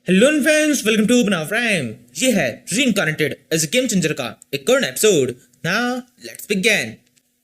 Hello friends, welcome to बना frame. ये है रीइंकार्नेटेड एज अ गेम चेंजर का एक और एपिसोड। Now let's begin.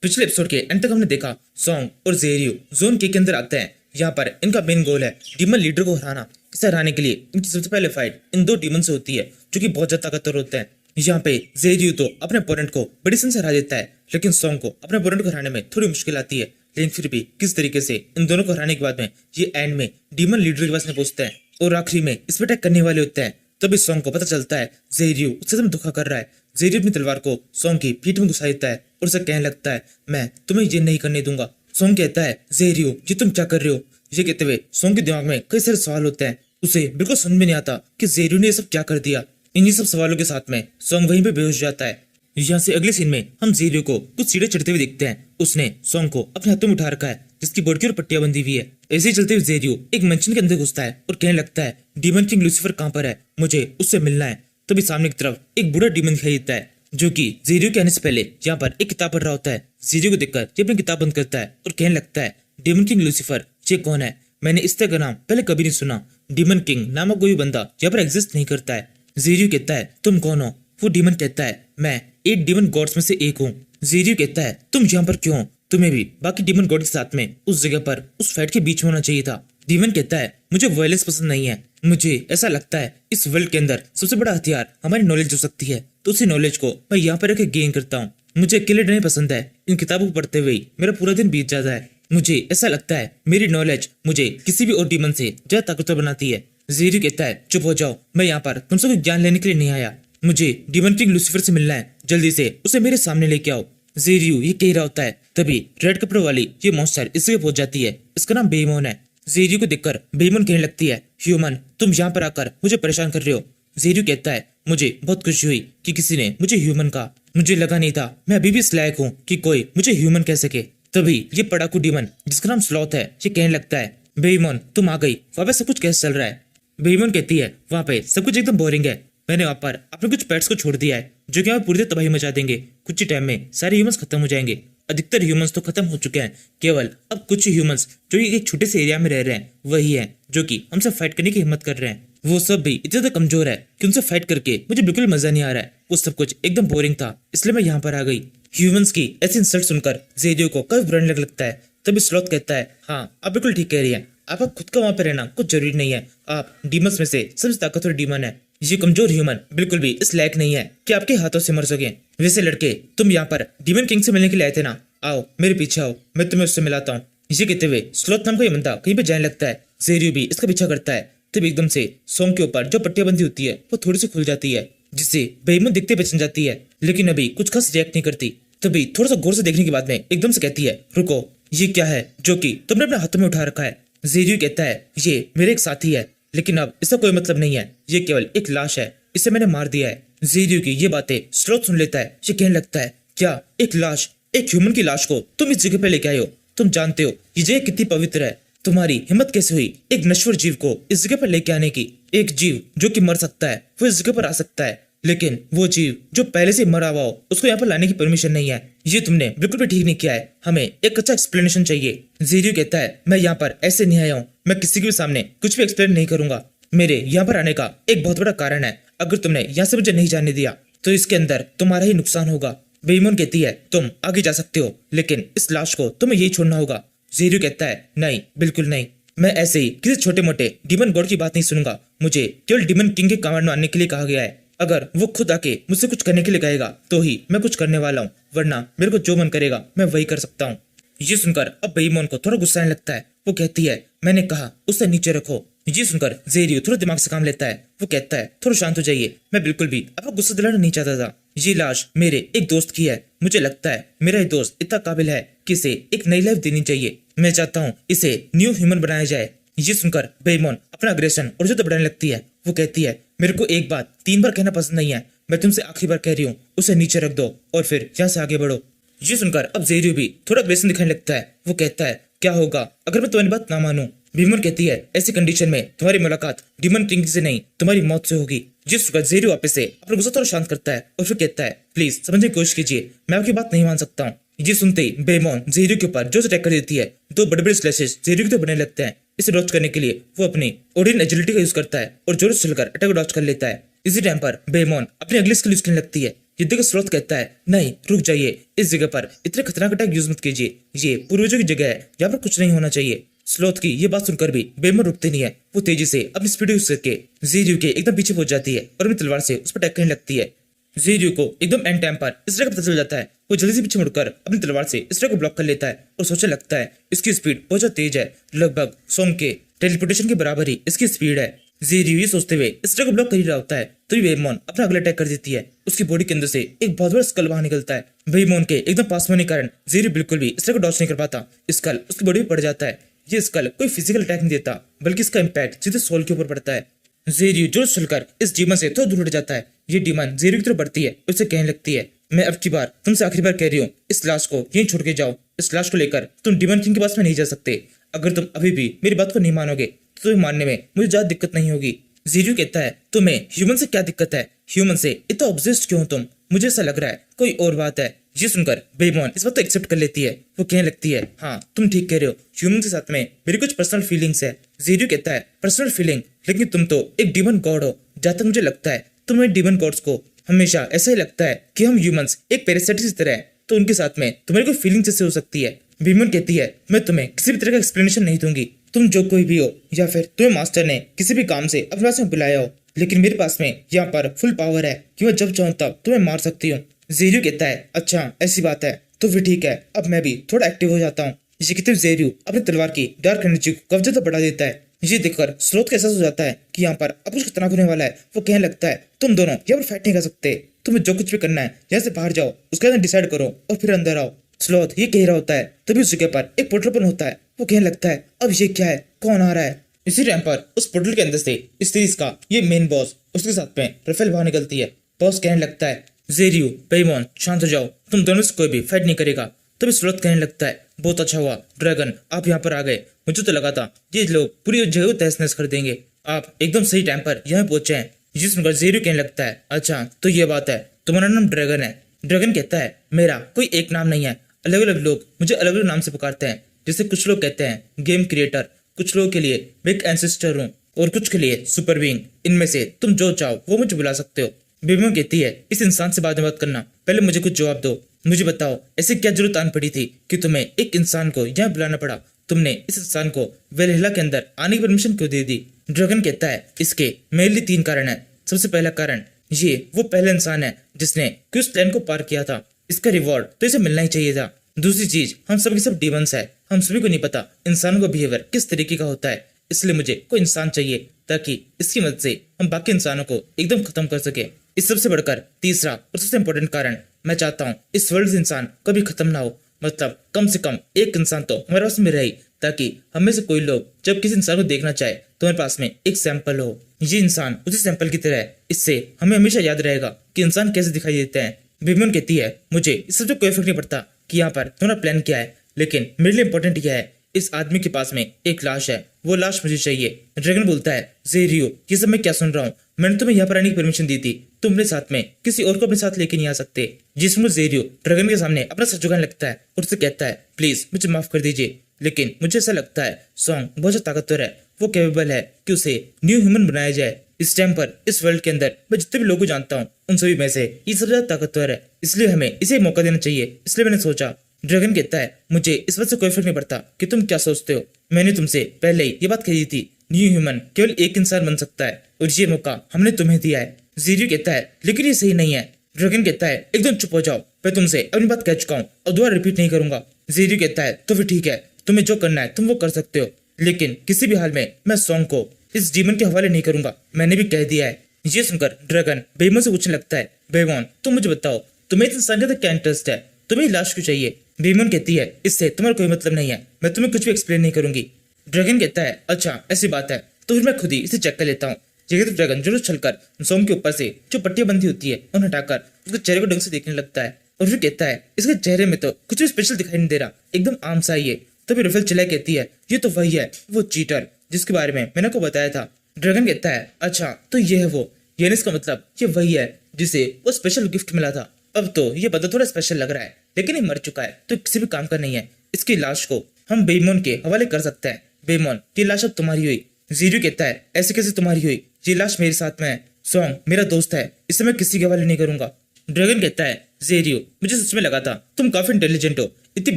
पिछले एपिसोड के अंत तक हमने देखा सॉन्ग और जेरियो जोन के अंदर आते हैं। यहाँ पर इनका मेन गोल है डीमन लीडर को हराना। इसे हराने के लिए इनकी सबसे पहले फाइट इन दो डीमन से होती है जो कि बहुत ज्यादा ताकतवर होते हैं। यहाँ पे जेरियो तो अपने अपोनेंट को बड़ी सन से हरा देता है, लेकिन सॉन्ग को अपने अपोनेंट को हराने में थोड़ी मुश्किल आती है। लेकिन फिर भी किस तरीके से इन दोनों को हराने के बाद में ये एंड में डीमन लीडर के पास में पहुंचते हैं और आखिरी में इस पर अटैक करने वाले होते हैं। तभी सॉन्ग को पता चलता है जेरियो उससे एकदम धोखा कर रहा है। जेरियो अपनी तलवार को सॉन्ग की पीठ में घुसा देता है और उसे कहने लगता है मैं तुम्हें ये नहीं करने दूंगा। सॉन्ग कहता है जेरियो ये तुम क्या कर रहे हो। ये कहते हुए सॉन्ग के दिमाग में कई सारे सवाल होते हैं। उसे बिल्कुल समझ में नहीं आता कि जेरियो ने ये सब क्या कर दिया। इन्हीं सब सवालों के साथ में सॉन्ग वहीं पे बेहोश जाता है। यहाँ से अगले सीन में हम जेरियो को कुछ सीढ़े चढ़ते हुए देखते हैं। उसने सॉन्ग को अपने हाथों में उठा रखा है जिसकी बॉडी की ओर पट्टियां बंधी हुई है। ऐसे ही चलते हुए जेरियो एक मंचन के अंदर घुसता है और कहने लगता है डीमन किंग लूसीफर कहाँ पर है, मुझे उससे मिलना है। तभी सामने की तरफ एक बूढ़ा डीमन दिखाई देता है जो कि जेरियो के आने से पहले यहाँ पर एक किताब पढ़ रहा होता है। जेरियो को देखकर ये अपनी किताब बंद करता है और कहने लगता है डीमन किंग लूसीफर ये कौन है, मैंने इस तरह का नाम पहले कभी नहीं सुना। डीमन किंग नामक कोई बंदा यहाँ पर एग्जिस्ट नहीं करता है। जेरियो कहता है तुम कौन हो। वो डीमन कहता है मैं 8 डीमन गॉड्स में से एक हूँ। जेरियो कहता है तुम यहाँ पर क्यों हो, तुम्हें भी बाकी डीमन गॉड के साथ में उस जगह पर उस फाइट के बीच में होना चाहिए था। डीमन कहता है मुझे वायलेंस पसंद नहीं है, मुझे ऐसा लगता है इस वर्ल्ड के अंदर सबसे बड़ा हथियार हमारी नॉलेज हो सकती है, तो उसी नॉलेज को मैं यहाँ पर रख गेन करता हूँ। मुझे अकेले रहना पसंद है। इन किताबों को पढ़ते हुए मेरा पूरा दिन बीत जाता है। मुझे ऐसा लगता है मेरी नॉलेज मुझे किसी भी और डीमन से ज्यादा ताकतवर बनाती है। जेरियो कहता है चुप हो जाओ, मैं यहाँ पर तुमसे कोई ज्ञान लेने के लिए नहीं आया, मुझे डीमन किंग लूसीफर से मिलना है, जल्दी से उसे मेरे सामने लेके आओ। जेरियो ये कह रहा होता है तभी रेड कपड़े वाली ये मॉन्स्टर इस जगह पहुंच जाती है। इसका नाम बेईमन है। जेरियो को देखकर बेईमन कहने लगती है ह्यूमन तुम यहाँ पर आकर मुझे परेशान कर रहे हो। जेरियो कहता है मुझे बहुत खुशी हुई कि किसी ने मुझे ह्यूमन कहा, मुझे लगा नहीं था मैं अभी भी इस लायक हूँ कि कोई मुझे ह्यूमन कह सके। तभी ये पड़ाकू डीमन जिसका नाम स्लॉथ है ये कहने लगता है बेईमन तुम आ गई, वहाँ पे सब कुछ कैसे चल रहा है। बेईमन कहती है वहाँ पे सब कुछ एकदम बोरिंग है, मैंने वहाँ पर अपने कुछ पेट्स को छोड़ दिया है जो कि हमें पूरी तरह तबाही मचा देंगे। कुछ ही टाइम में सारे ह्यूमंस खत्म हो जाएंगे। अधिकतर ह्यूमंस तो खत्म हो चुके हैं, केवल अब कुछ ह्यूमंस जो एक छोटे से एरिया में रह रहे हैं वही हैं जो कि हमसे फाइट करने की हिम्मत कर रहे हैं। वो सब भी इतना ज्यादा कमजोर है कि उनसे फाइट करके मुझे बिल्कुल मजा नहीं आ रहा है। वो सब कुछ एकदम बोरिंग था, इसलिए मैं यहाँ पर आ गई। ह्यूमंस की ऐसी इंसल्ट सुनकर जेरियो को काफी बुरा लगता है। तभी स्लॉथ कहता है हाँ आप बिल्कुल ठीक कह रही है, आपका खुद का वहाँ पे रहना कुछ जरूरी नहीं है, आप डीमंस में से सबसे ताकतवर डीमन है। ये कमजोर ह्यूमन बिल्कुल भी इस लायक नहीं है कि आपके हाथों से मर सके। वैसे लड़के तुम यहाँ पर डीमन किंग से मिलने के लिए आए थे ना, आओ मेरे पीछे आओ, मैं तुम्हें उससे मिलाता हूँ। ये कहते हुए स्लॉथ नाम का ये बंदा कहीं पे जाने लगता है। जेरियो भी इसका पीछा करता है। तब एकदम से सॉन्ग के ऊपर जो पट्टियां बंधी होती है वो थोड़ी सी खुल जाती है जिससे बेईमन दिखते पहचान जाती है, लेकिन अभी कुछ खास रिएक्ट नहीं करती। तभी थोड़ा सा गौर से देखने के बाद में एकदम से कहती है रुको ये क्या है जो कि तुमने अपने हाथों में उठा रखा है। जेरियो कहता है ये मेरे एक साथी है, लेकिन अब इसका कोई मतलब नहीं है, ये केवल एक लाश है, इसे मैंने मार दिया है। जेरियो की ये बातें स्लॉथ सुन लेता है। ये कहने लगता है क्या एक लाश, एक ह्यूमन की लाश को तुम इस जगह पे लेके आए हो, तुम जानते हो ये जगह कितनी पवित्र है, तुम्हारी हिम्मत कैसे हुई एक नश्वर जीव को इस जगह पर लेके आने की। एक जीव जो कि मर सकता है वो इस जगह पर आ सकता है, लेकिन वो जीव जो पहले से मरा हुआ हो उसको यहाँ पर लाने की परमिशन नहीं है। ये तुमने बिल्कुल भी ठीक नहीं किया है, हमें एक अच्छा एक्सप्लेनेशन चाहिए। जेरियो कहता है मैं यहाँ पर ऐसे नहीं आया हूँ, मैं किसी के भी सामने कुछ भी एक्सप्लेन नहीं करूंगा। मेरे यहाँ पर आने का एक बहुत बड़ा कारण है, अगर तुमने यहाँ से मुझे नहीं जाने दिया तो इसके अंदर तुम्हारा ही नुकसान होगा। बेईमन कहती है तुम आगे जा सकते हो, लेकिन इस लाश को तुम्हें यही छोड़ना होगा। जेरियो कहता है नहीं बिल्कुल नहीं, मैं ऐसे ही किसी छोटे मोटे डीमन गॉड की बात नहीं सुनूंगा, मुझे केवल डीमन किंग के कमांड में आने के लिए कहा गया है। अगर वो खुद आके मुझसे कुछ करने के लिए कहेगा तो ही मैं कुछ करने वाला हूँ, वरना मेरे को जो मन करेगा मैं वही कर सकता हूँ। ये सुनकर अब बेईमन को थोड़ा गुस्सा आने लगता है। वो कहती है मैंने कहा उसे नीचे रखो। ये सुनकर जेरियो थोड़ा दिमाग से काम लेता है। वो कहता है थोड़ा शांत हो जाइए, मैं बिल्कुल भी आपको गुस्सा दिलाना नहीं चाहता था। ये लाश मेरे एक दोस्त की है, मुझे लगता है मेरा ये दोस्त इतना काबिल है कि इसे एक नई लाइफ देनी चाहिए, मैं चाहता हूँ इसे न्यू ह्यूमन बनाया जाए। ये सुनकर बेईमन अपना अग्रेशन और जो बढ़ाने लगती है। वो कहती है मेरे को एक बात 3 बार कहना पसंद नहीं है, मैं तुमसे आखिरी बार कह रही हूँ उसे नीचे रख दो और फिर यहाँ से आगे बढ़ो। ये सुनकर अब जेरियो भी थोड़ा अग्रेशन दिखाने लगता है। वो कहता है क्या होगा अगर मैं तुम्हारी बात ना मानूं। बेईमन कहती है ऐसी कंडीशन में तुम्हारी मुलाकात डीमन किंग से नहीं तुम्हारी मौत से होगी। जिस सुनकर जेरियो वापस से अपना गुस्सा थोड़ा शांत करता है और फिर कहता है प्लीज समझने की कोशिश कीजिए, मैं आपकी बात नहीं मान सकता हूँ। ये सुनते ही बेईमन जेरियो के ऊपर जो अटैक कर देती है। 2 बड़े बड़े स्लैशेस जेरियो के तो बनने लगते हैं। इसे डॉज करने के लिए वो अपनी ओडिन एजिलिटी का यूज करता है और जोर से चलकर अटैक को डॉज कर लेता है। इसी टाइम पर बेमोन अपनी अगली स्किल यूज करने लगती है। ये देखकर स्लॉथ कहता है, नहीं रुक जाइए, इस जगह पर इतने खतरनाक अटैक यूज मत कीजिए, ये पूर्वजों की जगह है, यहाँ पर कुछ नहीं होना चाहिए। स्लॉथ की ये बात सुनकर भी बेमोन रुकते नहीं है। वो तेजी से अपनी स्पीड यूज करके ज़ेरियो के एकदम पीछे पहुंच जाती है और अपनी तलवार से उस पर अटैक करने लगती है। ज़ेरियो को एकदम एंड टाइम पर इस तरह का पता चल जाता है। वो जल्दी से पीछे मुड़कर अपनी तलवार से इस तरह को ब्लॉक कर लेता है और सोचने लगता है इसकी स्पीड बहुत ज्यादा तेज है, लगभग सोंग के टेलीपोर्टेशन के बराबर ही इसकी स्पीड है। ज़ेरियो ये सोचते हुए इस तरह को ब्लॉक कर ही रहा होता है तो बेमोन अपना अगला अटैक कर देती है। उसकी बॉडी के अंदर से एक बहुत बड़ा स्कल बाहर निकलता है। बेमोन के एकदम पास में होने के कारण ज़ेरियो बिल्कुल भी इस तरह को डॉज नहीं कर पाता। स्कल उसकी बॉडी में पड़ जाता है। ये स्कल कोई फिजिकल अटैक नहीं देता, बल्कि इसका इम्पैक्ट सीधे सोल के ऊपर पड़ता है। ज़ेरियो जोर से चलकर इस डीमन से थोड़ा दूर हट जाता है। ये डीमन ज़ेरियो की तरफ बढ़ती है, उसे कहने लगती है, मैं अब की बार तुमसे आखिरी बार कह रही हूँ, इस लाश को यहीं छोड़ के जाओ। इस लाश को लेकर तुम डीमन किंग के पास में नहीं जा सकते। अगर तुम अभी भी मेरी बात को नहीं मानोगे तो तुम्हें मानने में मुझे ज्यादा दिक्कत नहीं होगी। ज़ेरियो कहता है, तुम्हें ह्यूमन से क्या दिक्कत है? ह्यूमन से इतना ऑब्सेस्ड क्यों हो तुम? मुझे ऐसा लग रहा है कोई और बात है। ये सुनकर बेमोन इस बात को एक्सेप्ट कर लेती है। वो कहने लगती है, हाँ तुम ठीक कह रहे हो, ह्यूमन के साथ में मेरी कुछ पर्सनल फीलिंग्स है। ज़ेरियो कहता है, पर्सनल फीलिंग? लेकिन तुम तो एक डीमन गॉड हो। जहाँ तक मुझे लगता है तुम्हें डीमन गॉड्स को हमेशा ऐसा ही लगता है कि हम ह्यूमंस एक पैरासाइट की तरह है, तो उनके साथ में तुम्हारी कोई फीलिंग जैसे हो सकती है। बेमोन कहती है, मैं तुम्हें किसी भी तरह का एक्सप्लेनेशन नहीं दूंगी, तुम जो कोई भी हो या फिर तुम्हें मास्टर ने किसी भी काम से अपने पास में बुलाया हो, लेकिन मेरे पास में यहाँ पर फुल पावर है कि मैं जब चाहूँ तब तुम्हें मार सकती हूँ। ज़ेरियो कहता है, अच्छा ऐसी बात है तो फिर ठीक है, अब मैं भी थोड़ा एक्टिव हो जाता हूँ। ये कहते हुए ज़ेरियो अपनी तलवार की डार्क एनर्जी को कब्जे तक बढ़ा देता है। ये देखकर स्लॉथ का एहसास हो जाता है कि यहाँ पर अब कुछ खतरनाक होने वाला है। वो कहने लगता है, तुम दोनों यहाँ पर फाइट नहीं कर सकते, तुम्हें जो कुछ भी करना है यहाँ से बाहर जाओ, उसके बाद डिसाइड करो और फिर अंदर आओ। स्लॉथ ये कह रहा होता है, तभी उस जगह पर एक पोर्टल ओपन होता है। वो कहने लगता है, अब ये क्या है, कौन आ रहा है? इसी टाइम पर उस पोर्टल के अंदर से इस सीरीज का ये मेन बॉस उसके साथ में रफेल बाहर निकलती है। बॉस कहने लगता है, ज़ेरियो बेमोन शांत हो जाओ, तुम दोनों से कोई भी फाइट नहीं करेगा। तभी स्लॉथ कहने लगता है, बहुत अच्छा हुआ ड्रैगन आप यहाँ पर आ गए, मुझे तो लगा था ये लोग पूरी जगह को तहस नहस कर देंगे, आप एकदम सही टाइम पर यहाँ पहुंचे हैं। ये सुनकर ज़ेरियो कहने लगता है, अच्छा तो ये बात है, तुम्हारा नाम ड्रैगन है? ड्रैगन कहता है, मेरा कोई एक नाम नहीं है, अलग अलग लोग मुझे अलग अलग नाम से पुकारते हैं। जैसे कुछ लोग कहते हैं गेम क्रिएटर, कुछ लोगों के लिए मैं एक एंसेस्टर हूँ और कुछ के लिए सुपर बीइंग। इनमें से तुम जो चाहो वो मुझे बुला सकते हो। बेमोन कहती है, इस इंसान से बाद में बात करना, पहले मुझे कुछ जवाब दो। मुझे बताओ ऐसे क्या जरूरत आन पड़ी थी कि तुम्हें एक इंसान को यहाँ बुलाना पड़ा? तुमने इस इंसान को वेलहेला के अंदर आने की परमिशन क्यों दे दी? ड्रैगन कहता है, इसके मेरे लिए 3 कारण है। सबसे पहला कारण, ये वो पहला इंसान है जिसने क्विस्ट प्लान को पार किया था, इसका रिवॉर्ड तो इसे मिलना ही चाहिए था। दूसरी चीज, हम सब के सब डीमंस है, हम सभी को नहीं पता इंसानों का बिहेवियर किस तरीके का होता है, इसलिए मुझे कोई इंसान चाहिए ताकि इसकी मदद से हम बाकी इंसानों को एकदम खत्म कर सके। इस सबसे बढ़कर तीसरा और सबसे इम्पोर्टेंट कारण, मैं चाहता हूँ इस वर्ल्ड से इंसान कभी खत्म ना हो, मतलब कम से कम एक इंसान तो हमारे पास में रहे, ताकि हमें से कोई लोग जब किसी इंसान को देखना चाहे तो हमारे पास में एक सैंपल हो। ये इंसान उसी सैंपल की तरह है, इससे हमें हमेशा याद रहेगा कि इंसान कैसे दिखाई देते हैं। बेमोन कहती है, मुझे इस सब कोई फर्क नहीं पड़ता कि यहाँ पर तुम्हारा प्लान क्या है, लेकिन मेरे लिए इंपॉर्टेंट क्या है, इस आदमी के पास में एक लाश है, वो लाश मुझे चाहिए। ड्रैगन बोलता है, ज़ेरियो ये सब मैं क्या सुन रहा हूँ, मैंने तुम्हें यहाँ पर आने की परमिशन दी थी, तुम अपने साथ में किसी और को अपने साथ लेके नहीं आ सकते। जिसमें ज़ेरियो ड्रैगन के सामने अपना सर झुकाने लगता है और उससे कहता है, प्लीज मुझे माफ कर दीजिए, लेकिन मुझे ऐसा लगता है सॉन्ग बहुत ज्यादा ताकतवर है, वो कैपेबल है कि उसे न्यू ह्यूमन बनाया जाए। इस टाइम पर इस वर्ल्ड के अंदर मैं जितने भी लोगों को जानता हूँ उन सभी में से ये सबसे ज्यादा ताकतवर है, इसलिए हमें इसे मौका देना चाहिए, इसलिए मैंने सोचा। ड्रैगन कहता है, मुझे इस बात से कोई फर्क नहीं पड़ता कि तुम क्या सोचते हो, मैंने तुमसे पहले ही ये बात कही थी, न्यू ह्यूमन केवल एक इंसान बन सकता है और ये मौका हमने तुम्हें दिया है। ज़ेरियो कहता है, लेकिन ये सही नहीं है। ड्रैगन कहता है, एकदम चुप हो जाओ, मैं तुमसे अपनी बात कह चुका हूँ और दोबारा रिपीट नहीं करूंगा। ज़ेरियो कहता है, तो फिर ठीक है, तुम्हें जो करना है तुम वो कर सकते हो, लेकिन किसी भी हाल में मैं सॉन्ग को इस डीमन के हवाले नहीं करूंगा, मैंने भी कह दिया है। ये सुनकर ड्रैगन बेमोन से पूछने लगता है, बेमोन तुम मुझे बताओ, तुम्हें इस इंसान के अंदर क्या इंटरेस्ट है, तुम्हें लाश क्यों चाहिए? बेमोन कहती है, इससे तुम्हारा कोई मतलब नहीं है, मैं तुम्हें कुछ भी एक्सप्लेन नहीं करूंगी। ड्रैगन कहता है, अच्छा ऐसी बात है तो फिर मैं खुद ही इसे चेक कर लेता हूँ। तो ड्रैगन जरूर चलकर सोम के ऊपर से जो पट्टियां बंधी होती है उन्हें हटाकर उसके चेहरे को ढंग से देखने लगता है और फिर कहता है, इसके चेहरे में तो कुछ भी स्पेशल दिखाई नहीं दे रहा, एकदम आम सा ही है। तभी रफेल चिल्लाए कहती है, ये तो वही है, वो चीटर जिसके बारे में मैंने को बताया था। ड्रैगन कहता है, अच्छा तो ये है वो, यानी इसका मतलब ये वही है जिसे वो स्पेशल गिफ्ट मिला था। अब तो ये बदला थोड़ा स्पेशल लग रहा है, लेकिन ये मर चुका है तो किसी भी काम का नहीं है, इसकी लाश को हम बेमोन के हवाले कर सकते हैं। बेमॉन ये लाश अब तुम्हारी हुई। जीरू कहता है ऐसे कैसे तुम्हारी हुई, ये लाश मेरे साथ में है। सॉन्ग मेरा दोस्त है, इसे मैं किसी के हवाले नहीं करूंगा। ड्रैगन कहता है जेरियो मुझे सच में लगा था तुम काफी इंटेलिजेंट हो, इतनी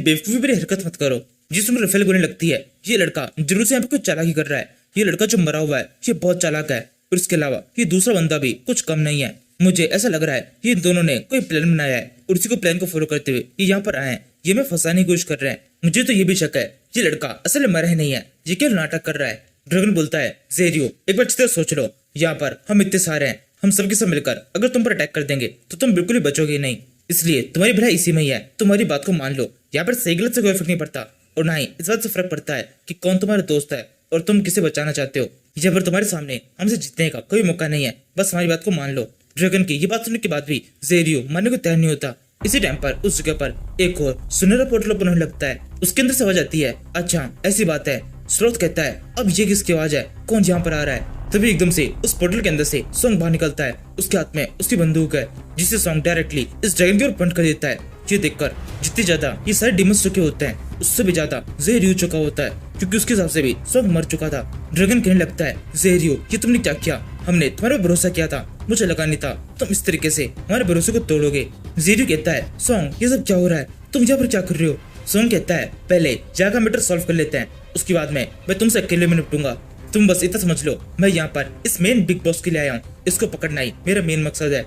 बेवकूफी भरी हरकत मत करो। जिस उम्र रफेल होने लगती है ये लड़का जरूर से यहाँ पे कुछ चालाकी कर रहा है। ये लड़का जो मरा हुआ है ये बहुत चालाक है और इसके अलावा ये दूसरा बंदा भी कुछ कम नहीं है। मुझे ऐसा लग रहा है ये इन दोनों ने कोई प्लान बनाया है और उसी को प्लान को फॉलो करते हुए ये यहाँ पर आए हैं। ये मैं फंसाने की कोशिश कर रहे हैं। मुझे तो ये भी शक है ये लड़का असल में मरा ही नहीं है, ये केवल नाटक कर रहा है। ड्रैगन बोलता है जेरियो एक बार अच्छी तरह सोच लो, यहाँ पर हम इतने सारे हैं, हम सबके सब मिलकर अगर तुम पर अटैक कर देंगे तो तुम बिल्कुल ही बचोगे नहीं। इसलिए तुम्हारी भलाई इसी में ही है, तुम्हारी बात को मान लो। यहाँ पर सही गलत से कोई फर्क नहीं पड़ता और ना ही इस बात से फर्क पड़ता है कि कौन तुम्हारा दोस्त है और तुम किसे बचाना चाहते हो। यहाँ पर तुम्हारे सामने हमसे जीतने का कोई मौका नहीं है, बस हमारी बात को मान लो। ड्रैगन की ये बात सुनने के बाद भी जेरियो मानने को तैयार नहीं होता। इसी टाइम पर उस जगह पर एक और सुनहरा पोर्टल ओपन होने लगता है। उसके अंदर से आवाज आती है अच्छा ऐसी बात है। स्रोत कहता है अब ये किसकी आवाज है, कौन यहाँ पर आ रहा है। तभी एकदम से उस पोर्टल के अंदर से सॉन्ग बाहर निकलता है। उसके हाथ में उसकी बंदूक है जिससे सॉन्ग डायरेक्टली इस ड्रैगन की ओर पॉइंट कर देता है। ये देखकर जितनी ज्यादा ये सारे डिमंस चुके होते हैं उससे भी ज्यादा जेरियो चुका होता है, क्योंकि उसके हिसाब से भी सॉन्ग मर चुका था। ड्रैगन कहने लगता है जेरियो ये तुमने क्या किया, हमने तुम्हारे पर भरोसा किया था, मुझे लगा नहीं था तुम इस तरीके से हमारे भरोसे को तोड़ोगे। जेरियो कहता है सॉन्ग ये सब क्या हो रहा है, तुम यहाँ पर क्या कर रहे हो। सॉन्ग कहता है पहले जाकर मैटर सॉल्व कर लेते हैं, उसके बाद में मैं तुमसे अकेले में निपटूंगा। तुम बस इतना समझ लो मैं यहाँ पर इस मेन बिग बॉस के लिए आया हूँ, इसको पकड़ना ही मेरा मेन मकसद है।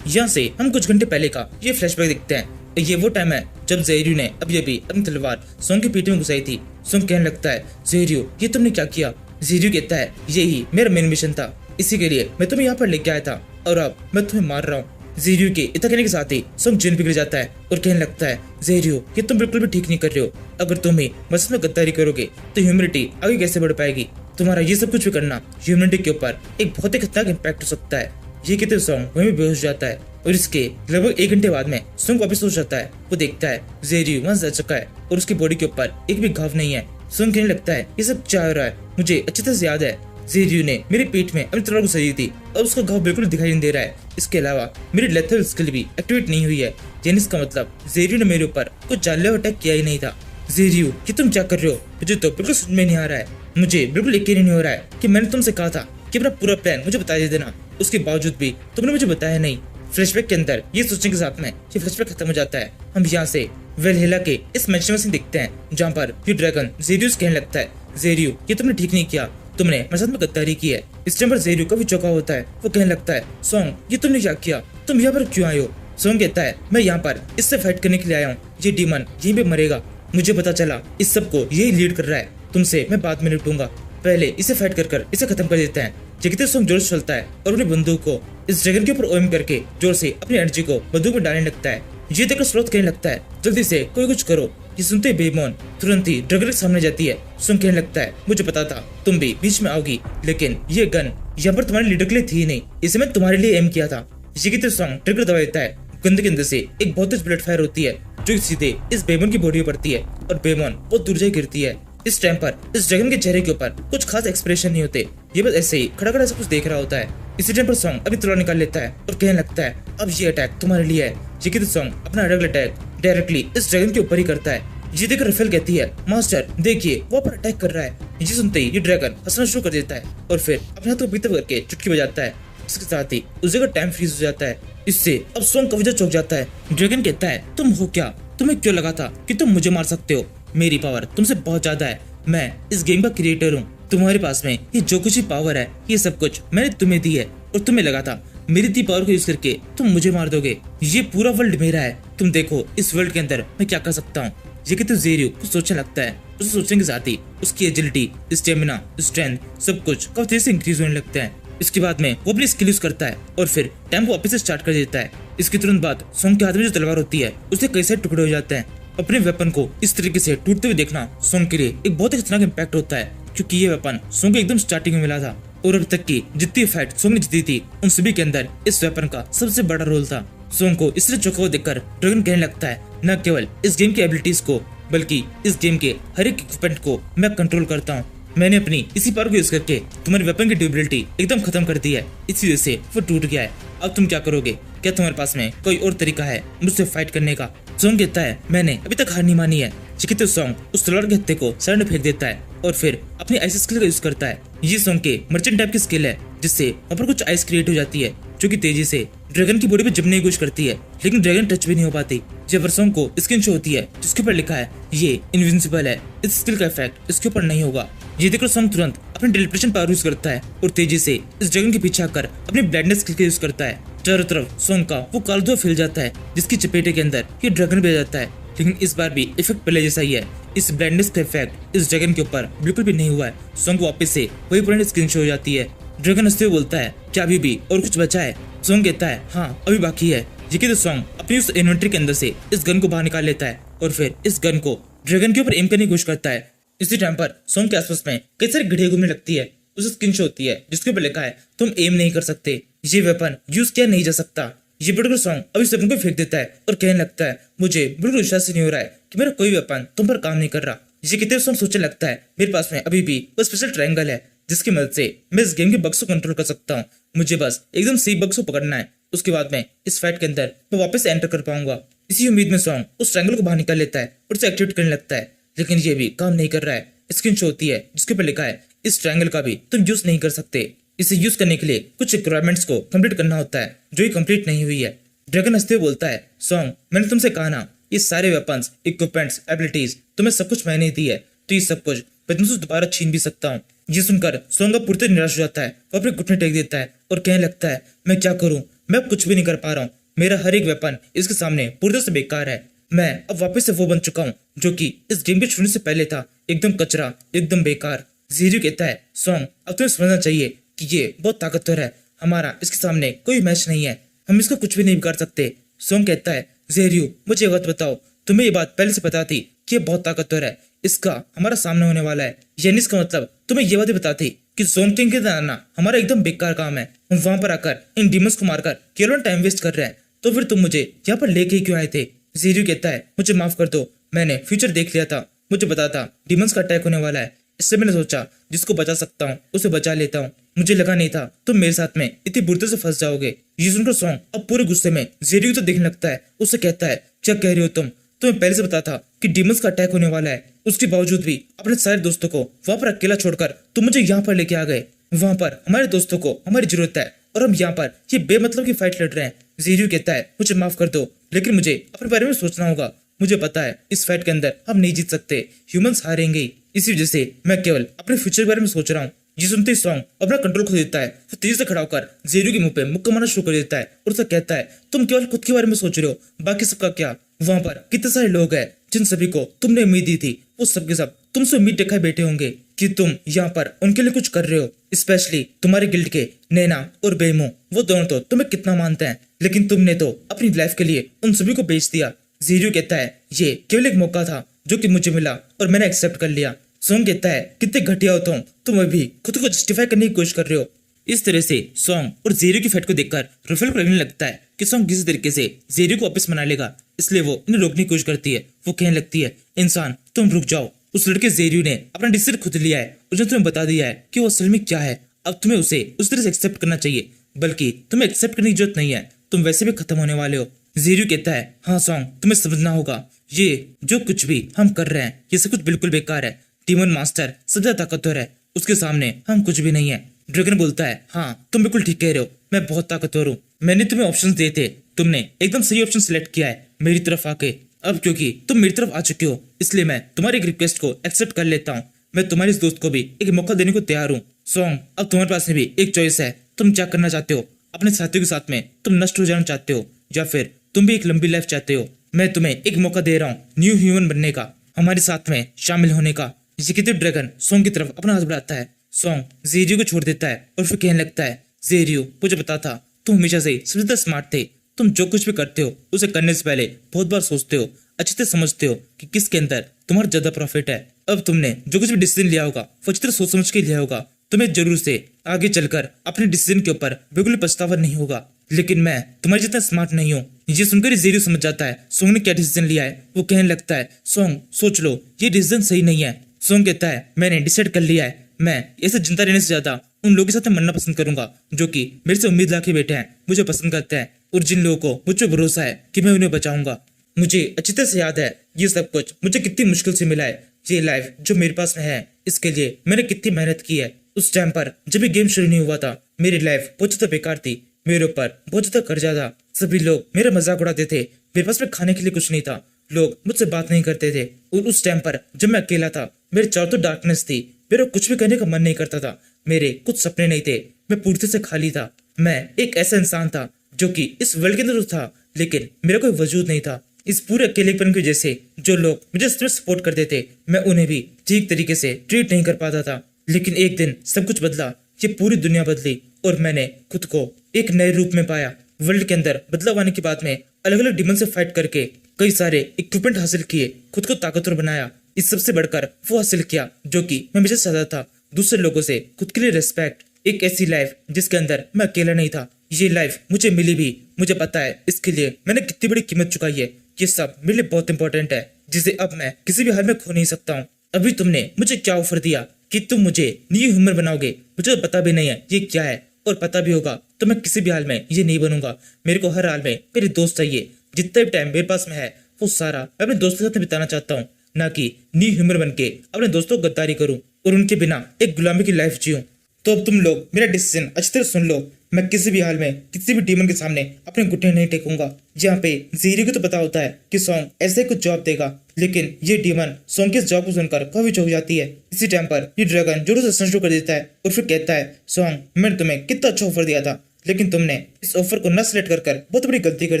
यहाँ से हम कुछ घंटे पहले का ये फ्लैशबैक देखते हैं। ये वो टाइम है जब जेरियो ने अभी अपनी तलवार सॉन्ग की पीठ में घुसाई थी। सॉन्ग कहने लगता है जेरियो ये तुमने क्या किया। जेरियो कहता है यही मेरा मेन मिशन था, इसी के लिए मैं तुम्हें यहाँ पर लेके आया था और अब मैं तुम्हें मार रहा हूँ। जेरियो के इतना कहने के साथ ही सॉन्ग जिन बिगड़ जाता है और कहने लगता है जेरियो ये तुम बिल्कुल भी ठीक नहीं कर रहे हो, अगर तुम ही बस में गद्दारी करोगे तो ह्यूमैनिटी आगे कैसे बढ़ पाएगी। तुम्हारा ये सब कुछ भी करना ह्यूमैनिटी के ऊपर एक बहुत ही खतरनाक इम्पैक्ट हो सकता है। ये कहते सॉन्ग वहीं भी बेहोश जाता है और इसके लगभग 1 घंटे बाद में सॉन्ग वापस हो जाता है। वो देखता है जेरियो वहां जा चुका है और उसकी बॉडी के ऊपर एक भी घाव नहीं है। सॉन्ग कहने लगता है ये सब क्या हो रहा है, मुझे अच्छी तरह से याद है जेरियो ने मेरी पीठ में अपनी तलवार घुसाई थी और उसका घाव बिल्कुल दिखाई नहीं दे रहा है। इसके अलावा मेरी लेथल स्किल भी एक्टिवेट नहीं हुई है, यानी इसका मतलब जेरियो ने मेरे ऊपर कुछ जानलेवा अटैक किया ही नहीं था। जेरियो ये तुम क्या कर रहे हो, मुझे तो बिल्कुल समझ में नहीं आ रहा है। मुझे बिल्कुल यकीन नहीं हो रहा है कि मैंने तुमसे कहा था कि अपना पूरा प्लान मुझे बता देना, उसके बावजूद भी तुमने मुझे बताया नहीं। फ्लैशबैक के अंदर ये सोचने के साथ में ये फ्लैशबैक खत्म हो जाता है। हम यहाँ से वेलहेला के इस मैंशन में से दिखते हैं जहाँ पर ये ड्रैगन जेरियो से कहने लगता है जेरियो ये तुमने ठीक नहीं किया, तुमने मेरे साथ में गद्दारी की है। इस टाइम पर जेरियो का भी चौंका होता है। वो कहने लगता है सॉन्ग ये तुमने क्या किया, तुम यहाँ पर क्यों आए हो। सॉन्ग कहता है मैं यहाँ पर इससे फाइट करने के लिए आया हूँ, ये डीमन यहीं पे मरेगा, मुझे पता चला इस सबको यही लीड कर रहा है, तुमसे मैं बाद में निपटूंगा, पहले इसे फाइट कर इसे खत्म कर देते हैं। जगते सॉन्ग जोर से चलता है और अपनी बंदूक को इस ड्रैगन के ऊपर ओएम करके जोर से अपनी एनर्जी को बंदूक में डालने लगता है। ये देखकर स्लोथ कहने लगता है जल्दी से कोई कुछ करो। ये सुनते ही बेमॉन तुरंत ही ड्रैगन के सामने जाती है। सॉन्ग कहने लगता है मुझे पता था तुम भी बीच में आओगी, लेकिन ये गन यहाँ पर तुम्हारे लीडर के लिए थी नहीं, इसे मैं तुम्हारे लिए एम किया था। ये कहते सॉन्ग ट्रिगर दबा देता है। गन के अंदर से एक बहुत तेज ब्लड फायर होती है जो सीधे इस बेमॉन की बॉडी में पड़ती है और बेमॉन बहुत दूर जाकर गिरती है। इस टाइम पर इस ड्रैगन के चेहरे के ऊपर कुछ खास एक्सप्रेशन नहीं होते, ये बस ऐसे ही खड़ा खड़ा सब कुछ देख रहा होता है। इसी टाइम पर सॉन्ग अभी तलवार निकाल लेता है और कहने लगता है अब ये अटैक तुम्हारे लिए है। ये कहते सॉन्ग अपना अगला अटैक डायरेक्टली इस ड्रैगन के ऊपर ही करता है। ये देखकर रफेल कहती है मास्टर देखिए वो पर अटैक कर रहा है। ये सुनते ही ये ड्रैगन हंसना शुरू कर देता है और फिर अपने हाथ को पीते करके चुटकी बजाता है। इसके साथ ही उस जगह टाइम फ्रीज हो जाता है। इससे अब सॉन्ग का वजह चौंक जाता है। ड्रैगन कहता है तुम हो क्या, तुम्हें क्यों लगा था कि तुम मुझे मार सकते हो, मेरी पावर तुमसे बहुत ज्यादा है, मैं इस गेम का क्रिएटर हूँ, तुम्हारे पास में ये जो कुछ भी पावर है ये सब कुछ मैंने तुम्हें दी है और तुम्हें लगा था मेरी दी पावर को यूज करके तुम मुझे मार दोगे। ये पूरा वर्ल्ड मेरा है, तुम देखो इस वर्ल्ड के अंदर मैं क्या कर सकता हूँ। ये कहते जेरियो कुछ सोचने लगता है। उसे सोचने के साथ ही उसकी एजिलिटी, स्टेमिना, स्ट्रेंथ सब कुछ काफी तेजी से इंक्रीज होने लगता है। इसके बाद में वो अपनी स्किल यूज करता है और फिर टाइम को वापस से स्टार्ट कर देता है। इसके तुरंत बाद सॉन्ग के हाथ में जो तलवार होती है उससे कई सारे टुकड़े हो जाते हैं। अपने वेपन को इस तरीके से टूटते हुए देखना सॉन्ग के लिए एक बहुत ही खतरनाक इम्पैक्ट होता है, क्योंकि ये वेपन सॉन्ग को एकदम स्टार्टिंग में मिला था और अब तक की जितनी फाइट सॉन्ग ने जीती थी उन सभी के अंदर इस वेपन का सबसे बड़ा रोल था। सॉन्ग को इसलिए चौंका हुआ देखकर ड्रैगन कहने लगता है न केवल इस गेम की एबिलिटीज को बल्कि इस गेम के हर एक इक्विपमेंट को मैं कंट्रोल करता हूँ। मैंने अपनी इसी पावर को यूज करके तुम्हारे वेपन की ड्यूरेबिलिटी एकदम खत्म कर दी है, इसी वजह से वो टूट गया है। अब तुम क्या करोगे, क्या तुम्हारे पास में कोई और तरीका है मुझसे फाइट करने का। सॉन्ग कहता है मैंने अभी तक हार नहीं मानी है। ये कहते सॉन्ग उस तलवार के हत्थे को सर में फेंक देता है और फिर अपनी आइस स्किल का यूज करता है। ये सॉन्ग के मर्चेंट टाइप की स्किल है जिससे वहाँ पर कुछ आइस क्रिएट हो जाती है जो कि तेजी से ड्रैगन की बॉडी पे जमने की कोशिश करती है, लेकिन ड्रैगन टच भी नहीं हो पाती। जब सॉन्ग को स्किन शो होती है जिसके ऊपर लिखा है ये इनविंसिबल है, इस स्किल का इफेक्ट इसके ऊपर नहीं होगा। ये देखकर सॉन्ग तुरंत अपनी टेलीपोर्टेशन पावर यूज करता है और तेजी से इस ड्रैगन के पीछे आकर अपनी ब्लाइंडनेस स्किल का यूज करता है। चारों तरफ सॉन्ग का वो काला धुआं फैल जाता है जिसकी चपेटे के अंदर ये ड्रैगन भी आ जाता है, लेकिन इस बार भी इफेक्ट पहले जैसा ही है। इस ब्लाइंडनेस का इफेक्ट इस ड्रैगन के ऊपर बिल्कुल भी नहीं हुआ है। सॉन्ग को वापस से वही पुरानी स्क्रीन शो हो जाती है। ड्रैगन हंसते हुए बोलता है क्या अभी भी और कुछ बचा है? सॉन्ग कहता है हाँ अभी बाकी है। ये कहते सॉन्ग अपनी उस इन्वेंटरी के अंदर से इस गन को बाहर निकाल लेता है और फिर इस गन को ड्रैगन के ऊपर एम करने की कोशिश करता है। इसी टाइम पर सॉन्ग के आसपास में कई सारी घड़ियां घूमने लगती है। उसे स्क्रीन शो होती है जिसके ऊपर लिखा है तुम एम नहीं कर सकते, ये वेपन यूज किया नहीं जा सकता। ये पर्टिकुलर सॉन्ग अभी वेपन को फेंक देता है और कहने लगता है मुझे बिल्कुल विश्वास नहीं हो रहा है कि मेरा कोई वेपन तुम पर काम नहीं कर रहा। ये कहते हुए सॉन्ग सोचने लगता है मेरे पास में अभी भी वो स्पेशल ट्रायंगल है जिसकी मदद से मैं इस गेम के बग्स को कंट्रोल कर सकता हूँ। मुझे बस एकदम सही बग्स को पकड़ना है, उसके बाद में इस फाइट के अंदर मैं वापस एंटर कर पाऊंगा। इसी उम्मीद में सॉन्ग उस ट्रायंगल को बाहर निकाल लेता है और उसे एक्टिवेट करने लगता है, लेकिन ये भी काम नहीं कर रहा है। स्क्रीन शो होती है जिसके ऊपर लिखा है इस ट्रायंगल का भी तुम यूज नहीं कर सकते, इसे यूज करने के लिए कुछ रिक्वायरमेंट्स को कंप्लीट करना होता है जो ही कंप्लीट नहीं हुई है। ड्रैगन हंसते हुए बोलता है सॉन्ग मैंने तुमसे कहा ना ये सारे वेपन्स, इक्विपमेंट्स, एबिलिटीज तुम्हें सब कुछ मैंने दी है, तो ये सब कुछ मैं तुमसे दोबारा छीन भी सकता हूँ। ये सुनकर सॉन्ग पूरी तरह निराश हो जाता है, वो अपने घुटने टेक देता है और कहने लगता है मैं क्या करूँ, मैं अब कुछ भी नहीं कर पा रहा हूँ। मेरा हर एक वेपन इसके सामने पूरी तरह से बेकार है। मैं अब वापस से वो बन चुका हूँ जो कि इस गेम के शुरू से पहले था, एकदम कचरा, एकदम बेकार। ज़ीरो कहता है सॉन्ग अब तुम्हें समझना चाहिए कि ये बहुत ताकतवर है, हमारा इसके सामने कोई मैच नहीं है, हम इसको कुछ भी नहीं बिगाड़ सकते। सॉन्ग कहता है ज़ेरियो मुझे एक बात बताओ, तुम्हें ये बात पहले से पता थी कि ये बहुत ताकतवर है, इसका हमारा सामना होने वाला है, यानी इसका मतलब तुम्हें ये बात बताती कि ज़ोन किंग के आना हमारा एकदम बेकार काम है, हम वहां पर आकर इन डीमंस को मारकर केवल टाइम वेस्ट कर रहे हैं, तो फिर तुम मुझे यहाँ पर लेके ही क्यों आए थे? ज़ीरो कहता है मुझे माफ कर दो, मैंने फ्यूचर देख लिया था, मुझे पता था डीमंस का अटैक होने वाला है, इससे मैंने सोचा जिसको बचा सकता हूँ उसे बचा लेता हूँ, मुझे लगा नहीं था तुम मेरे साथ में इतनी बुरी तरह से फंस जाओगे। ये सुनकर सॉन्ग अब पूरे गुस्से में ज़ेरियो तो देखने लगता है, उससे कहता है क्या कह रहे हो तुम? तुम्हें पहले से पता था कि डीमंस का अटैक होने वाला है, उसके बावजूद भी अपने सारे दोस्तों को वहां पर अकेला छोड़कर तुम मुझे यहाँ पर लेके आ गए। वहां पर हमारे दोस्तों को हमारी जरूरत है और हम यहाँ पर ये बेमतलब की फाइट लड़ रहे हैं। ज़ीरो कहता है मुझे माफ कर दो, लेकिन मुझे अपने बारे में सोचना होगा, मुझे पता है इस फाइट के अंदर हम नहीं जीत सकते, ह्यूमंस हारेंगे ही, इसी वजह से मैं केवल अपने फ्यूचर के बारे में सोच रहा हूँ। ये सुनते ही सॉन्ग अपना कंट्रोल खो देता है, फिर तेजी से खड़ा होकर ज़ीरो के मुंह पे मुक्का मारना शुरू कर देता है और उसे कहता है तुम केवल खुद के बारे में सोच रहे हो, बाकी सबका क्या? वहां पर कितने सारे लोग हैं जिन सभी को तुमने उम्मीद दी थी, वो सबके सब तुमसे उम्मीद दिखाए बैठे होंगे कि तुम यहाँ पर उनके लिए कुछ कर रहे हो। स्पेशली तुम्हारे गिल्ड के नैना और बेमो, वो दोनों तो तुम्हें कितना मानते हैं, लेकिन तुमने तो अपनी लाइफ के लिए उन सभी को बेच दिया। ज़ीरो कहता है ये केवल एक मौका था जो कि मुझे मिला और मैंने एक्सेप्ट कर लिया। सॉन्ग कहता है कितने घटिया हो तुम अभी खुद को जस्टिफाई करने की कोशिश कर रहे हो। इस तरह से सॉन्ग और ज़ीरो की फाइट को देखकर रफेल को लगने लगता है कि सॉन्ग किसी तरीके से ज़ीरो को वापस मना लेगा, इसलिए वो इन्हें रोकने की कोशिश करती है। वो कहने लगती है इंसान तुम रुक जाओ, उस लड़के ज़ीरो ने अपना डिसीजन खुद लिया है, उसने तुम्हें बता दिया है कि वो असल में क्या है, अब तुम्हें उसे उस तरह से एक्सेप्ट करना चाहिए, बल्कि तुम्हें एक्सेप्ट करने की जरूरत नहीं है, तुम वैसे भी खत्म होने वाले हो। ज़ीरो कहता है हाँ सॉन्ग तुम्हें समझना होगा, ये जो कुछ भी हम कर रहे हैं ये सब कुछ बिल्कुल बेकार है, डीमन मास्टर सबसे ज्यादा ताकतवर है, उसके सामने हम कुछ भी नहीं है। ड्रैगन बोलता है हाँ तुम बिल्कुल ठीक कह रहे हो, मैं बहुत ताकतवर हूँ, मैंने तुम्हें ऑप्शंस दिए थे, तुमने एकदम सही ऑप्शन सिलेक्ट किया है मेरी तरफ आके, अब क्योंकि तुम मेरी तरफ आ चुके हो इसलिए मैं तुम्हारी एक रिक्वेस्ट को एक्सेप्ट कर लेता हूँ, मैं तुम्हारे इस दोस्त को भी एक मौका देने को तैयार हूँ। सॉन्ग अब तुम्हारे पास में भी एक चॉइस है, तुम क्या करना चाहते हो, अपने साथियों के साथ में तुम नष्ट हो जाना चाहते हो या फिर तुम भी एक लंबी लाइफ चाहते हो? मैं तुम्हें एक मौका दे रहा हूँ न्यू ह्यूमन बनने का, हमारे साथ में शामिल होने का। ये कहते ड्रैगन सॉन्ग की तरफ अपना हाथ बढ़ाता है, सॉन्ग ज़ीरो को छोड़ देता है और फिर कहने लगता है ज़ीरो मुझे पता था तुम हमेशा से सबसे ज्यादा स्मार्ट थे, तुम जो कुछ भी करते हो उसे करने से पहले बहुत बार सोचते हो, अच्छी तरह समझते हो कि किसके अंदर तुम्हारा ज्यादा प्रॉफिट है। अब तुमने जो कुछ भी डिसीजन लिया होगा वो अच्छी तरह सोच समझ के लिया होगा, तुम्हें जरूर से आगे चलकर अपने डिसीजन के ऊपर बिल्कुल पछतावा नहीं होगा, लेकिन मैं तुम्हारे जितना स्मार्ट नहीं हूँ। ये सुनकर ज़ीरो समझ जाता है सॉन्ग ने क्या डिसीजन लिया है, वो कहने लगता है सॉन्ग सोच लो ये डिसीजन सही नहीं है। सॉन्ग कहता है मैंने डिसाइड कर लिया है, मैं ऐसे जिंदा रहने से ज्यादा उन लोगों के साथ मरना पसंद करूंगा जो कि मेरे से उम्मीद लाके बैठे हैं, मुझे पसंद करते हैं और जिन लोगों को मुझ पर भरोसा है कि मैं उन्हें बचाऊंगा। मुझे अच्छी तरह से याद है ये सब कुछ मुझे कितनी मुश्किल से मिला है। ये लाइफ जो मेरे पास में है इसके लिए मैंने कितनी मेहनत की है। उस टाइम पर जब ये गेम शुरू नहीं हुआ था मेरी लाइफ बहुत ज्यादा बेकार थी। मेरे ऊपर बहुत ज्यादा कर्जा था। सभी लोग मेरा मजाक उड़ाते थे। मेरे पास में खाने के लिए कुछ नहीं था। लोग मुझसे बात नहीं करते थे। और उस टाइम पर जब मैं अकेला था मेरे चारों तो डार्कनेस थी। मेरा कुछ भी करने का मन नहीं करता था। मेरे कुछ सपने नहीं थे। मैं पूरी तरह से खाली था। मैं एक ऐसा इंसान था जो कि इस वर्ल्ड के अंदर तो था लेकिन मेरा कोई वजूद नहीं था। इस पूरे अकेलेपन की वजह से जो लोग मुझे सपोर्ट करते थे मैं उन्हें भी ठीक तरीके से ट्रीट नहीं कर पाता था। लेकिन एक दिन सब कुछ बदला। ये पूरी दुनिया बदली और मैंने खुद को एक नए रूप में पाया। वर्ल्ड के अंदर बदलाव आने के बाद में अलग अलग डिमन से फाइट करके कई सारे इक्विपमेंट हासिल किए। खुद को ताकतवर बनाया। इस सबसे बढ़कर वो हासिल किया जो कि मैं हमेशा चाहता था, दूसरे लोगों से खुद के लिए रिस्पेक्ट। एक ऐसी लाइफ जिसके अंदर मैं अकेला नहीं था। ये लाइफ मुझे मिली भी। मुझे पता है इसके लिए मैंने कितनी बड़ी कीमत चुकाई है। ये सब मेरे लिए बहुत इंपॉर्टेंट है जिसे अब मैं किसी भी हाल में खो नहीं सकता हूँ। अभी तुमने मुझे क्या ऑफर दिया कि तुम मुझे न्यू ह्यूमन बनाओगे, मुझे तो पता भी नहीं है ये क्या है। और पता भी होगा तो मैं किसी भी हाल में ये नहीं बनूंगा। मेरे को हर हाल में मेरे दोस्त चाहिए। जितना भी टाइम मेरे पास में है वो सारा मैं अपने दोस्तों के साथ बिताना चाहता हूँ, ना कि न्यू ह्यूमन बन के अपने दोस्तों को गद्दारी करूँ और उनके बिना एक गुलामी की लाइफ जीऊँ। तो अब तुम लोग मेरा डिसीजन अच्छी तरह सुन लो। मैं किसी भी हाल में किसी भी डीमन के सामने अपने घुटने नहीं टेकूंगा। यहाँ पे जीरी को तो पता होता है कि सॉन्ग ऐसे कुछ जॉब देगा लेकिन ये डीमन सॉन्ग के जॉब को सुनकर काफी चौंक जाती है। इसी टाइम पर ये ड्रैगन जोरों से हंसना शुरू कर देता है और फिर कहता है, सॉन्ग मैंने तुम्हें कितना अच्छा ऑफर दिया था लेकिन तुमने इस ऑफर को न सिलेक्ट कर बहुत बड़ी गलती कर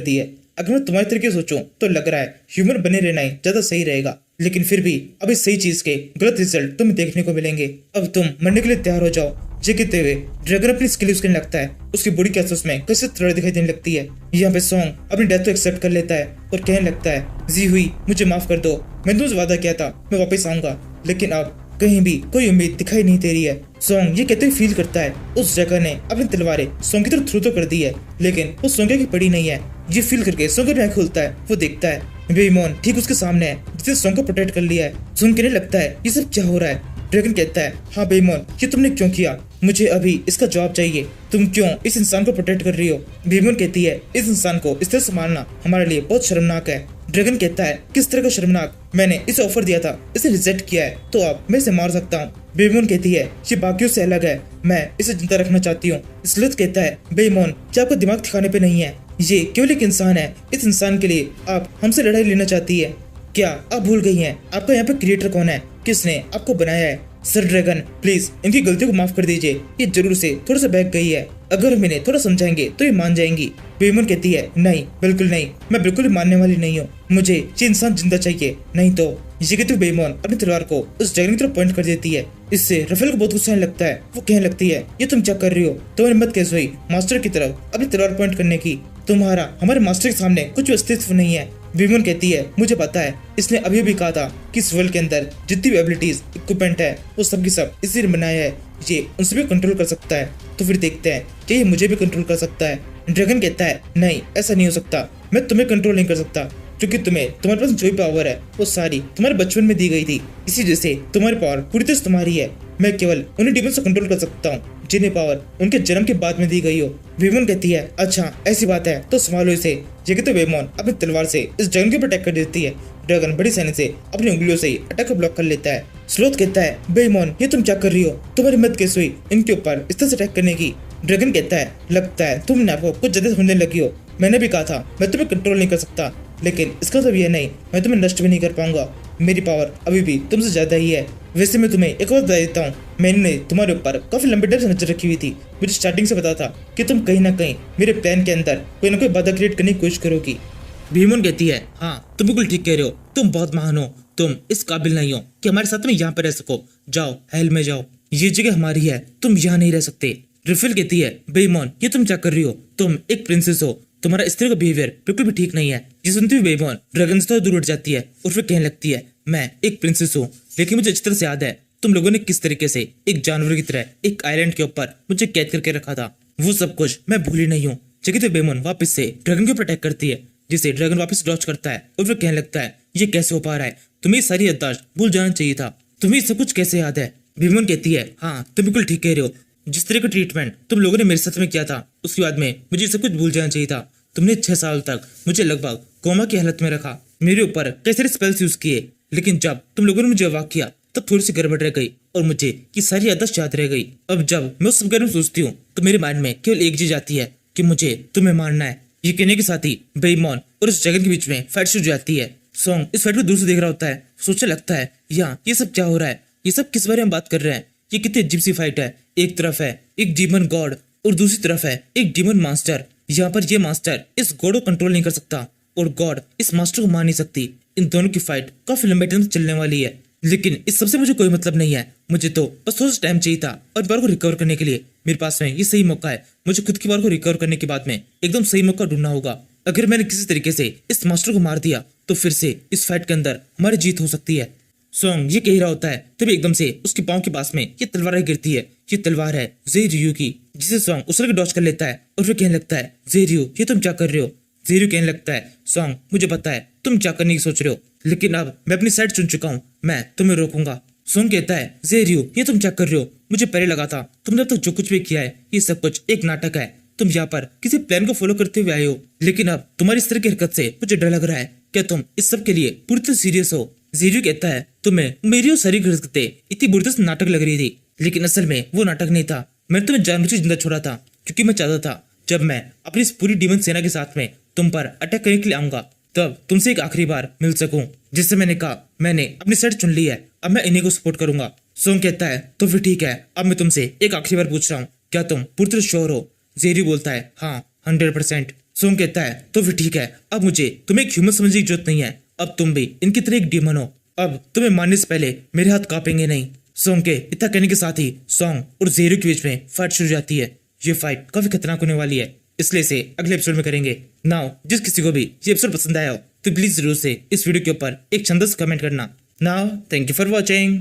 दी है। अगर मैं तुम्हारे तरीके से सोचूं तो लग रहा है ह्यूमन बने रहना ही ज्यादा सही रहेगा। लेकिन फिर भी अब इस सही चीज के गलत रिजल्ट तुम्हें देखने को मिलेंगे। अब तुम मरने के लिए तैयार हो जाओ। ये कहते हुए ड्रैगन अपनी स्किल यूज करने लगता है। उसकी बॉडी कैसे में कैसे थ्रेड दिखाई देने लगती है। यहाँ पे सॉन्ग अपनी डेथ को एक्सेप्ट कर लेता है और कहने लगता है, जी हुई मुझे माफ कर दो। मैंने तुमसे वादा किया था मैं वापस आऊंगा लेकिन अब कहीं भी कोई उम्मीद दिखाई नहीं दे रही है। सॉन्ग ये कहते हुए फील करता है उस जगह ने अपनी तलवारें सॉन्ग की तरफ थ्रू तो कर दी है लेकिन वो सॉन्ग की पड़ी नहीं है। ये फील करके सॉन्ग की आंख खुलता है। वो देखता है बेईमान ठीक उसके सामने है जिसने सॉन्ग को प्रोटेक्ट कर लिया है। सॉन्ग कहने लगता है ये सब क्या हो रहा है। ड्रैगन कहता है, हाँ बेईमान ये तुमने क्यों किया, मुझे अभी इसका जवाब चाहिए। तुम क्यों इस इंसान को प्रोटेक्ट कर रही हो। बेईमान कहती है, इस इंसान को इस तरह से मारना हमारे लिए बहुत शर्मनाक है। ड्रैगन कहता है, किस तरह का शर्मनाक, मैंने इसे ऑफर दिया था इसे रिजेक्ट किया है तो अब मैं इसे मार सकता हूँ। बेईमान कहती है, ये बाकियों से अलग है, मैं इसे जिंदा रखना चाहती हूँ। स्लूथ कहता है, बेईमान क्या आपका दिमाग ठिकाने पे नहीं है, ये केवल एक इंसान है। इस इंसान के लिए आप हमसे लड़ाई लेना चाहती है। क्या आप भूल गई हैं आपका यहाँ पे क्रिएटर कौन है, किसने आपको बनाया है। सर ड्रैगन प्लीज इनकी गलतियों को माफ कर दीजिए, ये जरूर से थोड़ा सा बहक गई है, अगर हम इन्हें थोड़ा समझाएंगे तो ये मान जाएंगी। बेईमान कहती है, नहीं बिल्कुल नहीं, मैं बिल्कुल भी मानने वाली नहीं हूँ, मुझे ये इंसान जिंदा चाहिए नहीं तो। ये कहते हुए बेईमान अपनी तलवार को उस ड्रैगन की तरफ पॉइंट कर देती है। इससे रफेल को बहुत गुस्सा आने लगता है। वो कहने लगती है, ये तुम क्या कर रही हो, तुम्हारी हिम्मत कैसे हुई मास्टर की तरफ अपनी तलवार पॉइंट करने की, तुम्हारा हमारे मास्टर के सामने कुछ अस्तित्व नहीं है। बेईमान कहती है, मुझे पता है, इसने अभी भी कहा था कि इस वर्ल्ड के अंदर जितनी भी एबिलिटीज इक्विपमेंट है वो सब की सब इसी ने बनाया है, ये उनसे भी कंट्रोल कर सकता है। तो फिर देखते हैं कि ये मुझे भी कंट्रोल कर सकता है। ड्रैगन कहता है, नहीं ऐसा नहीं हो सकता, मैं तुम्हें कंट्रोल नहीं कर सकता क्योंकि तुम्हारे पास जो भी पावर है वो सारी तुम्हारे बचपन में दी गई थी, इसी वजह से तुम्हारी पावर पूरी तरह से तुम्हारी है। मैं केवल उन्हीं डिमन से कंट्रोल कर सकता हूँ जिन्हें पावर उनके जन्म के बाद में दी गई हो। बेईमान कहती है, अच्छा ऐसी बात है तो संभालो इसे। ये कहते बेईमान अपनी तलवार से इस ड्रैगन के ऊपर अटैक कर देती है। ड्रैगन बड़ी सैनिक से अपनी उंगलियों से अटैक को ब्लॉक कर लेता है। स्लोथ कहता है, बेईमान ये तुम क्या कर रही हो, तुम्हारी हिम्मत कैसे हुई इनके ऊपर इस तरह से अटैक करने की। ड्रैगन कहता है, लगता है तुमने आपको कुछ ज्यादा समझने लगी हो, मैंने भी कहा था मैं तुम्हें कंट्रोल नहीं कर सकता लेकिन इसका मतलब यह नहीं मैं तुम्हें नष्ट भी नहीं कर पाऊंगा, मेरी पावर अभी भी तुमसे ज्यादा ही है। वैसे मैं तुम्हें एक बात बता देता हूँ, मैंने तुम्हारे ऊपर काफी लंबे टाइम से नजर रखी हुई थी। मुझे स्टार्टिंग से पता था कि तुम कहीं ना कहीं मेरे प्लान के अंदर कोई ना कोई बाधा क्रिएट करने की कोशिश करोगी। बेईमान कहती है, हाँ तुम बिल्कुल ठीक कह रहे हो, तुम बहुत महान हो, तुम इस काबिल नहीं हो कि हमारे साथ में यहाँ पर रह सको, जाओ हेल में जाओ, ये जगह हमारी है, तुम यहाँ नहीं रह सकते। रिफिल कहती है, बेईमान ये तुम क्या कर रही हो, तुम एक प्रिंसेस हो, तुम्हारा इस तरह का बिहेवियर बिल्कुल भी ठीक नहीं है। ये सुनती हुई बेईमान ड्रैगन से दूर उठ जाती है और फिर कहने लगती है, मैं एक प्रिंसेस हूँ लेकिन मुझे अच्छी तरह से याद है तुम लोगों ने किस तरीके से एक जानवर की तरह एक आइलैंड के ऊपर मुझे कैद करके रखा था, वो सब कुछ मैं भूली नहीं हूँ। जगह बेईमान वापस से ड्रैगन के ऊपर अटैक करती है जिसे ड्रैगन वापस डॉच करता है और फिर कहने लगता है, ये कैसे हो पा रहा है, तुम्हें सारी याददाश्त भूल जाना चाहिए था, तुम्हें सब कुछ कैसे याद है। बेईमान कहती है, हाँ तुम बिल्कुल ठीक कह रहे हो, जिस तरह का ट्रीटमेंट तुम लोगों ने मेरे साथ में किया था उसके बाद में मुझे सब कुछ भूल जाना चाहिए था, तुमने 6 साल तक मुझे लगभग कोमा की हालत में रखा, मेरे ऊपर कई सारे स्पेल्स यूज किए, लेकिन जब तुम लोगों ने मुझे वाक किया तब थोड़ी सी गड़बड़ रह गई और मुझे की सारी आदत याद रह गई। अब जब मैं उस सब के बारे में सोचती हूँ तो मेरे माइंड में केवल एक चीज आती है कि मुझे तुम्हें मारना है। ये कहने के साथ ही बेईमान और उस ड्रैगन के बीच में फाइट शुरू हो जाती है। सॉन्ग इस फाइट को दूर से देख रहा होता है, सोचने लगता है यहाँ ये सब क्या हो रहा है, ये सब किस बारे में बात कर रहे हैं, ये कितनी अजीब सी फाइट है। एक तरफ है एक डीमन गॉड और दूसरी तरफ है एक डीमन मास्टर। यहाँ पर ये मास्टर इस गॉड को कंट्रोल नहीं कर सकता और गॉड इस मास्टर को मार नहीं सकती। इन दोनों की फाइट काफी लंबे टाइम तक चलने वाली है, लेकिन इस सबसे मुझे कोई मतलब नहीं है। मुझे तो बस थोड़ा सा टाइम चाहिए था और पावर को रिकवर करने के लिए मेरे पास में ये सही मौका है। मुझे खुद की पावर को रिकवर करने के बाद में एकदम सही मौका ढूंढना होगा। अगर मैंने किसी तरीके से इस मास्टर को मार दिया तो फिर से इस फाइट के अंदर हमारी जीत हो सकती है। सॉन्ग ये कह रहा होता है तभी एकदम से उसके पाँव के पास में ये तलवार गिरती है। ये तलवार है ज़ेरियो की, जिसे सॉन्ग उस तरह डॉज कर लेता है और फिर कहने लगता है ज़ेरियो ये तुम क्या कर रहे हो। ज़ेरियो कहने लगता है सॉन्ग मुझे पता है तुम क्या करने की सोच रहे हो, लेकिन अब मैं अपनी साइड चुन चुका हूँ, मैं तुम्हें रोकूंगा। सॉन्ग कहता है ज़ेरियो ये तुम क्या कर रहे हो, मुझे पहले लगा था तुमने अब तक जो कुछ भी किया है ये सब कुछ एक नाटक है, तुम यहाँ पर किसी प्लान को फॉलो करते हुए आए हो, लेकिन अब तुम्हारी इस तरह की हरकत से मुझे डर लग रहा है। क्या तुम इस सब के लिए पूरी तरह सीरियस हो। ज़ेरियो कहता है तुम्हें मेरी और सारी हरकतें इतनी बुरी तरह से नाटक लग रही थी, लेकिन असल में वो नाटक नहीं था। मैंने तुम्हें जानबूझकर जिंदा छोड़ा था क्योंकि मैं चाहता था जब मैं अपनी इस पूरी डीमन सेना के साथ में तुम पर अटैक करने के लिए आऊंगा तब तुमसे एक आखिरी बार मिल सकूं। जिससे मैंने कहा मैंने अपनी साइड चुन ली है, अब मैं इन्हीं को सपोर्ट करूंगा। सॉन्ग कहता है तो फिर ठीक है, अब मैं तुमसे एक आखिरी बार पूछ रहा हूँ, क्या तुम पूरी तरह श्योर हो। ज़ेरियो बोलता है हाँ 100%। सॉन्ग कहता है तो फिर ठीक है, अब मुझे तुम्हें एक ह्यूमन समझने की जरूरत नहीं है, अब तुम भी इनकी तरह एक डीमन हो, अब तुम्हें मारने से पहले मेरे हाथ कांपेंगे नहीं। सॉन्ग के इतना कहने के साथ ही सॉन्ग और ज़ेरियो के बीच में फाइट शुरू हो जाती है। ये फाइट काफी खतरनाक होने वाली है, इसलिए इसे अगले एपिसोड में करेंगे। नाउ जिस किसी को भी ये एपिसोड पसंद आया हो तो प्लीज जरूर से इस वीडियो के ऊपर एक शानदार कमेंट करना। Now thank you for watching.